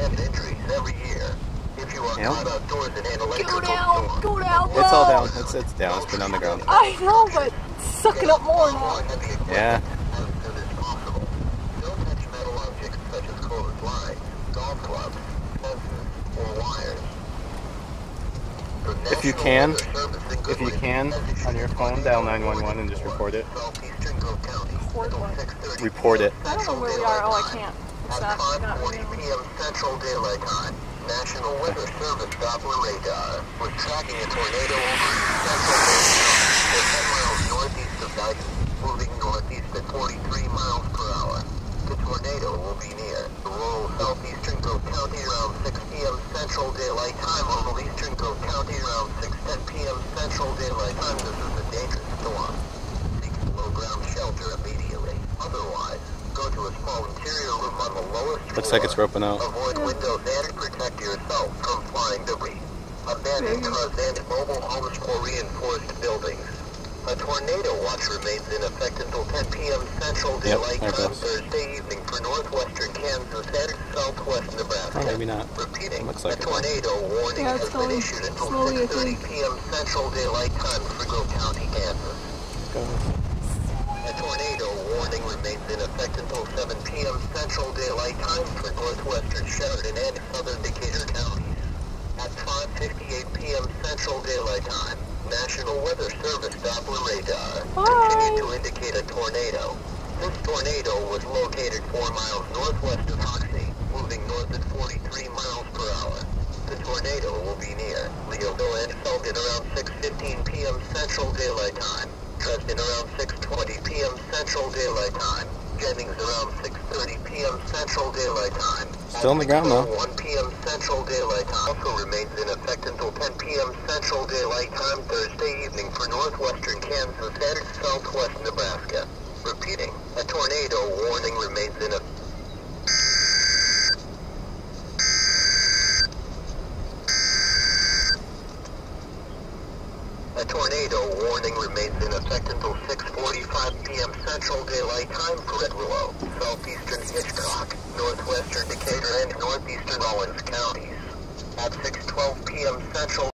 and injuries every year. If you are caught outdoors and handle Go down, go down, It's all down. It's down. It's been on the ground. I know, but suck it up more now. Yeah. As soon as possible. Don't touch metal objects such as clotheslines, golf clubs, fences, or wires. If you can, on your phone, dial 911 and just report it. Report it. I don't know where we are. Oh, I can't. It's At not 5:40 p.m. Central Daylight Time, National Weather Service Doppler radar was tracking a tornado over Central Daylight Time, 10 miles northeast of Dayton, moving northeast at 43 miles per hour. The tornado will be near the rural southeastern Cook County around 6 p.m. Central Daylight Time, rural eastern Cook County around 6:10 p.m. Central Daylight Time. This is a dangerous storm. Seek low ground shelter immediately. Otherwise, go to a small interior room on the lowest floor. Looks like it's roping out. Avoid windows and protect yourself from flying debris. Abandoned cars and mobile homes for reinforced buildings. A tornado watch remains in effect until 10 p.m. Central Daylight Time Thursday evening for northwestern Kansas and southwest Nebraska. Oh, maybe not. Repeating, Looks like a tornado warning has been issued until 6:30 p.m. Central Daylight Time for Grove County, Kansas. A tornado warning remains in effect until 7 p.m. Central Daylight Time for northwestern Sheridan and southern Decatur counties. At 5:58 p.m. Central Daylight Time, National Weather Service Doppler radar continued to indicate a tornado. This tornado was located 4 miles northwest of Hoxie, moving north at 43 miles per hour. The tornado will be near Leoville and Felton around 6:15 p.m. Central Daylight Time. Dresden around 6:20 p.m. Central Daylight Time. Jennings around 6:30 p.m. Central Daylight Time. Still on the ground though. 1 p.m. Central Daylight Time also remains in effect until 10 p.m. Central Daylight Time Thursday evening for northwestern Kansas and southwest Nebraska. Repeating, a tornado warning remains in effect. A tornado warning remains in effect until 6:45 p.m. Central Daylight Time for Red Willow, southeastern Hitchcock, northwestern Decatur, and northeastern Owens counties. At 6:12 p.m. Central